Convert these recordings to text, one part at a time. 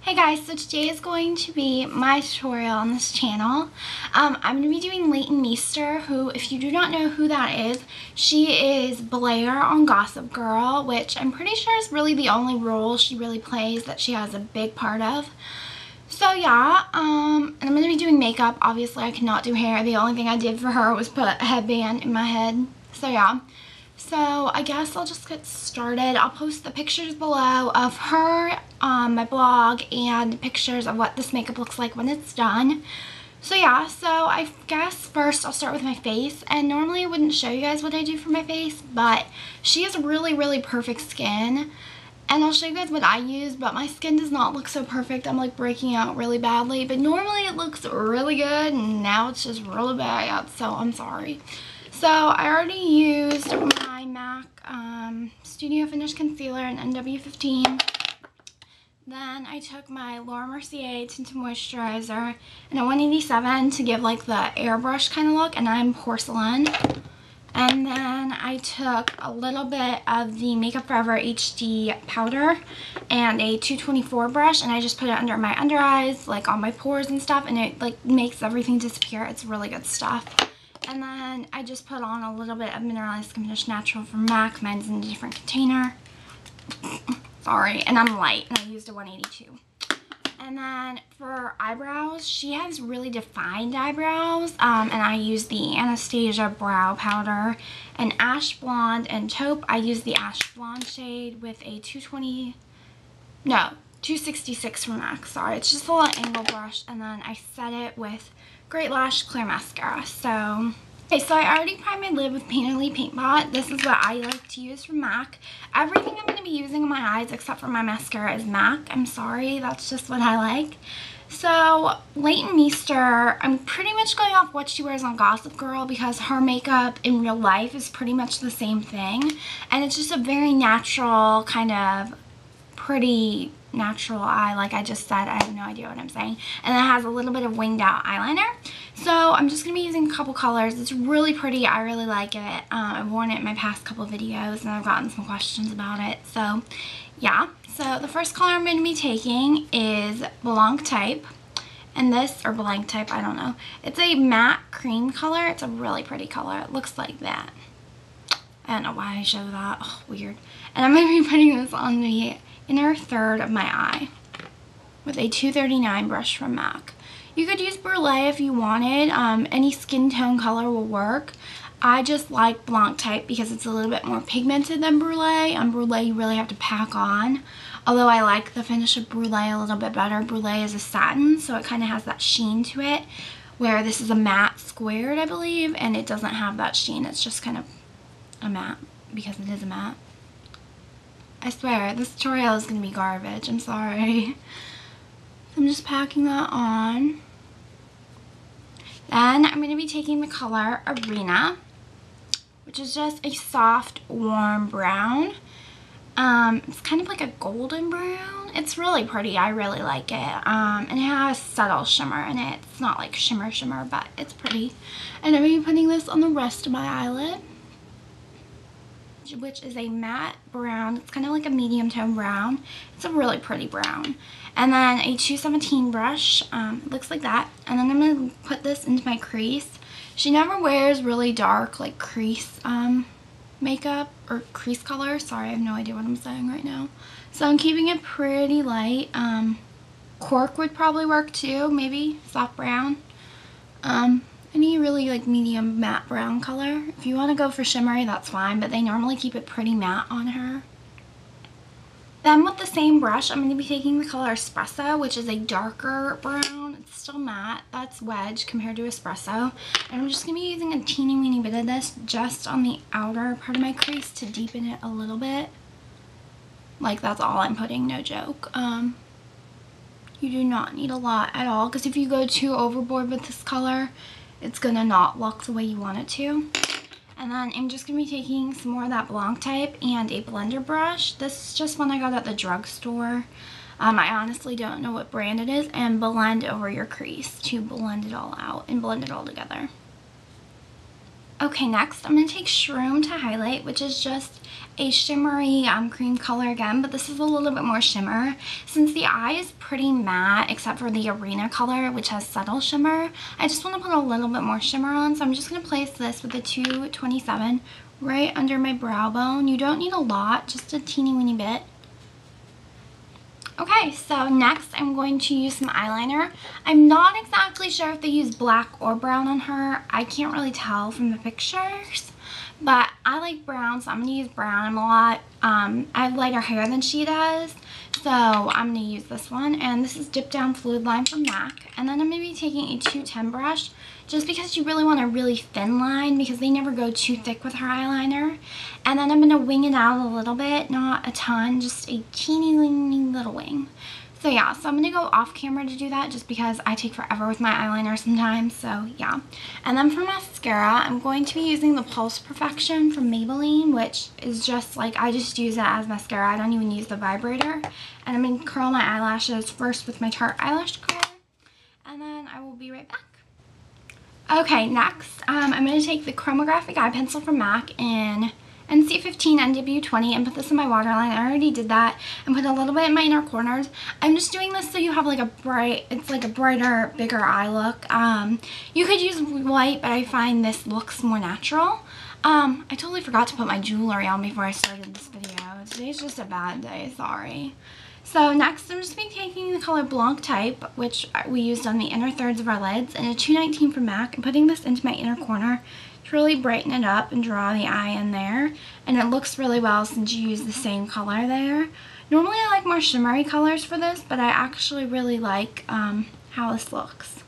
Hey guys, so today is going to be my tutorial on this channel. I'm going to be doing Leighton Meester, who, if you do not know who that is, she is Blair on Gossip Girl, which I'm pretty sure is really the only role she really plays that she has a big part of. So yeah, and I'm going to be doing makeup. Obviously I cannot do hair. The only thing I did for her was put a headband in my head. So yeah. So I guess I'll just get started. I'll post the pictures below of her on my blog and pictures of what this makeup looks like when it's done. So yeah, so I guess first I'll start with my face, and normally I wouldn't show you guys what I do for my face, but she has really perfect skin, and I'll show you guys what I use, but my skin does not look so perfect. I'm like breaking out really badly, but normally it looks really good, and now it's just really bad, so I'm sorry. So I already used my MAC Studio Finish Concealer in NW15. Then I took my Laura Mercier Tinted Moisturizer in a 187 to give like the airbrush kind of look, and I'm Porcelain. And then I took a little bit of the Makeup Forever HD powder and a 224 brush, and I just put it under my under eyes, like on my pores and stuff, and it like makes everything disappear. It's really good stuff. And then I just put on a little bit of Mineralized Skin Finish Natural from MAC. Mine's in a different container. Sorry. And I'm light, and I used a 182. And then for eyebrows, she has really defined eyebrows. And I used the Anastasia Brow Powder. And Ash Blonde and Taupe, I used the Ash Blonde shade with a 266 from MAC. Sorry, it's just a little angle brush. And then I set it with Great Lash Clear Mascara. So, okay, so I already primed my lid with Painterly Paint Pot. This is what I like to use from MAC. Everything I'm going to be using on my eyes except for my mascara is MAC. I'm sorry, that's just what I like. So, Leighton Meester, I'm pretty much going off what she wears on Gossip Girl because her makeup in real life is pretty much the same thing. And it's just a very natural, kind of pretty natural eye, like I just said. I have no idea what I'm saying. And it has a little bit of winged out eyeliner. So I'm just going to be using a couple colors. It's really pretty. I really like it. I've worn it in my past couple videos, and I've gotten some questions about it. So yeah. So the first color I'm going to be taking is Blanc Type. And this, or Blank Type, I don't know. It's a matte cream color. It's a really pretty color. It looks like that. I don't know why I show that. Oh, weird. And I'm going to be putting this on the inner third of my eye with a 239 brush from MAC. You could use Brulee if you wanted. Any skin tone color will work. I just like Blanc Type because it's a little bit more pigmented than Brulee. On Brulee you really have to pack on. Although I like the finish of Brulee a little bit better. Brulee is a satin, so it kind of has that sheen to it, where this is a matte squared, I believe, and it doesn't have that sheen. It's just kind of a matte because it is a matte. I swear, this tutorial is going to be garbage. I'm sorry. I'm just packing that on. Then I'm going to be taking the color Arena, which is just a soft, warm brown. It's kind of like a golden brown. It's really pretty. I really like it. And it has subtle shimmer in it. It's not like shimmer, but it's pretty. And I'm going to be putting this on the rest of my eyelid, which is a matte brown. It's kind of like a medium tone brown. It's a really pretty brown. And then a 217 brush. Looks like that. And then I'm going to put this into my crease. She never wears really dark like crease makeup or crease color. Sorry, I have no idea what I'm saying right now. So I'm keeping it pretty light. Cork would probably work too. Maybe soft brown. Any really like medium matte brown color. If you want to go for shimmery, that's fine, but they normally keep it pretty matte on her. Then with the same brush, I'm going to be taking the color Espresso, which is a darker brown. It's still matte. That's Wedge compared to Espresso. And I'm just going to be using a teeny weeny bit of this just on the outer part of my crease to deepen it a little bit. Like, that's all I'm putting, no joke. You do not need a lot at all, because if you go too overboard with this color, it's gonna not look the way you want it to. And then I'm just gonna be taking some more of that Blanc Type and a blender brush. This is just one I got at the drugstore. I honestly don't know what brand it is, and blend over your crease to blend it all out and blend it all together. Okay, next I'm going to take Shroom to highlight, which is just a shimmery cream color again, but this is a little bit more shimmer. Since the eye is pretty matte, except for the Arena color, which has subtle shimmer, I just want to put a little bit more shimmer on, so I'm just going to place this with the 227 right under my brow bone. You don't need a lot, just a teeny weeny bit. Okay, so next I'm going to use some eyeliner. I'm not exactly sure if they use black or brown on her. I can't really tell from the pictures, but I like brown, so I'm going to use brown. I'm a lot, I have lighter hair than she does, so I'm going to use this one. And this is Dip Down Fluid Line from MAC. And then I'm going to be taking a 210 brush, just because you really want a really thin line, because they never go too thick with her eyeliner. And then I'm going to wing it out a little bit, not a ton, just a teeny weeny little wing. So yeah, so I'm going to go off camera to do that, just because I take forever with my eyeliner sometimes, so yeah. And then for mascara, I'm going to be using the Pulse Perfection from Maybelline, which is just like, I just use it as mascara. I don't even use the vibrator. And I'm going to curl my eyelashes first with my Tarte eyelash curler, and then I will be right back. Okay, next, I'm going to take the Chromographic Eye Pencil from MAC in NC15 NW20 and put this in my waterline. I already did that, and put a little bit in my inner corners. I'm just doing this so you have like a it's like a brighter, bigger eye look. You could use white, but I find this looks more natural. I totally forgot to put my jewelry on before I started this video. Today's just a bad day, sorry. So next, I'm just going to be taking the color Blanc Type, which we used on the inner thirds of our lids, and a 219 from MAC, and putting this into my inner corner to really brighten it up and draw the eye in there. And it looks really well since you use the same color there. Normally I like more shimmery colors for this, but I actually really like how this looks.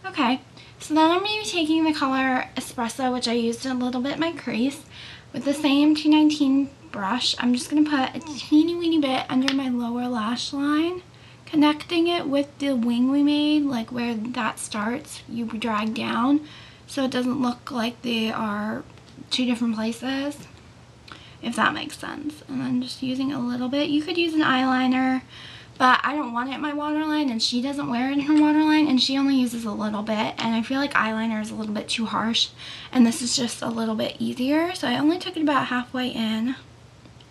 Okay, so then I'm going to be taking the color Espresso, which I used a little bit in my crease, with the same 219 brush. I'm just going to put a teeny weeny bit under my lower lash line, connecting it with the wing we made, like where that starts, you drag down, so it doesn't look like they are two different places, if that makes sense. And then just using a little bit. You could use an eyeliner, but I don't want it in my waterline, and she doesn't wear it in her waterline, and she only uses a little bit, and I feel like eyeliner is a little bit too harsh, and this is just a little bit easier, so I only took it about halfway in.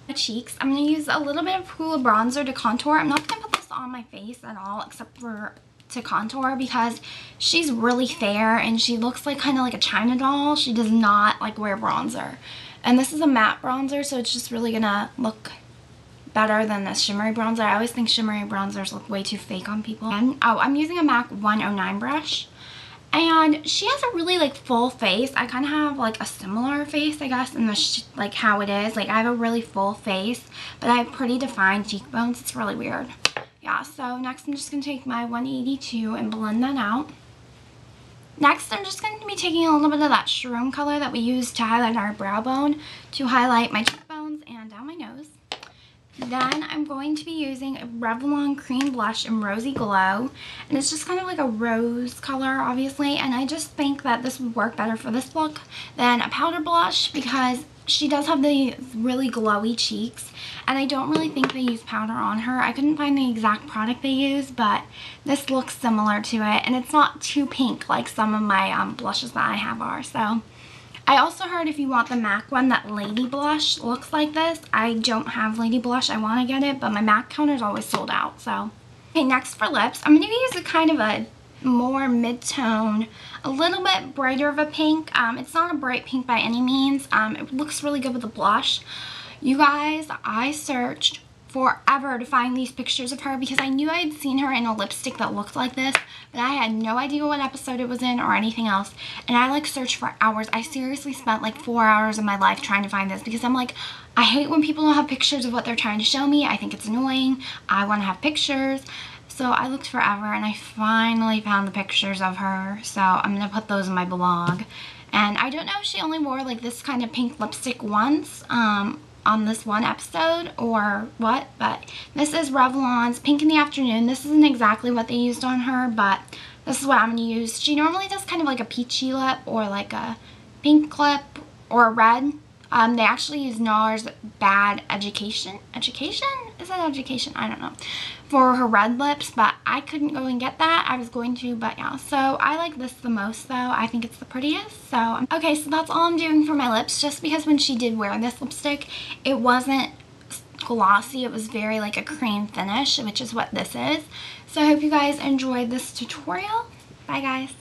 The cheeks, I'm going to use a little bit of Hoola bronzer to contour. I'm not going to put this on my face at all, except for to contour, because she's really fair and she looks like kind of like a China doll. She does not like wear bronzer, and this is a matte bronzer, so it's just really gonna look better than this shimmery bronzer. I always think shimmery bronzers look way too fake on people. And oh, I'm using a MAC 109 brush, and she has a really like full face. I kind of have like a similar face, I guess, in the like how it is. Like I have a really full face, but I have pretty defined cheekbones. It's really weird. Yeah, so next I'm just going to take my 182 and blend that out. Next, I'm just going to be taking a little bit of that Shroom color that we used to highlight our brow bone to highlight my cheekbones and down my nose. Then I'm going to be using a Revlon Cream Blush in Rosy Glow, and it's just kind of like a rose color, obviously, and I just think that this would work better for this look than a powder blush, because she does have the really glowy cheeks, and I don't really think they use powder on her. I couldn't find the exact product they use, but this looks similar to it, and it's not too pink like some of my blushes that I have are. So I also heard if you want the MAC one, that Lady Blush looks like this. I don't have Lady Blush. I want to get it, but my MAC counter is always sold out. So okay, next for lips, I'm going to use a kind of a more mid-tone, a little bit brighter of a pink. It's not a bright pink by any means. It looks really good with the blush. You guys, I searched forever to find these pictures of her, because I knew I had seen her in a lipstick that looked like this, but I had no idea what episode it was in or anything else, and I like searched for hours. I seriously spent like 4 hours of my life trying to find this, because I'm like, I hate when people don't have pictures of what they're trying to show me. I think it's annoying. I want to have pictures. So I looked forever, and I finally found the pictures of her, so I'm going to put those in my blog. And I don't know if she only wore like this kind of pink lipstick once on this one episode or what, but this is Revlon's Pink in the Afternoon. This isn't exactly what they used on her, but this is what I'm going to use. She normally does kind of like a peachy lip or like a pink lip or a red. They actually use NARS Bad Education. Education? is that education? I don't know. For her red lips, but I couldn't go and get that. I was going to, but yeah. So I like this the most though. I think it's the prettiest. So, okay, so that's all I'm doing for my lips, just because when she did wear this lipstick, it wasn't glossy. It was very like a cream finish, which is what this is. So I hope you guys enjoyed this tutorial. Bye guys.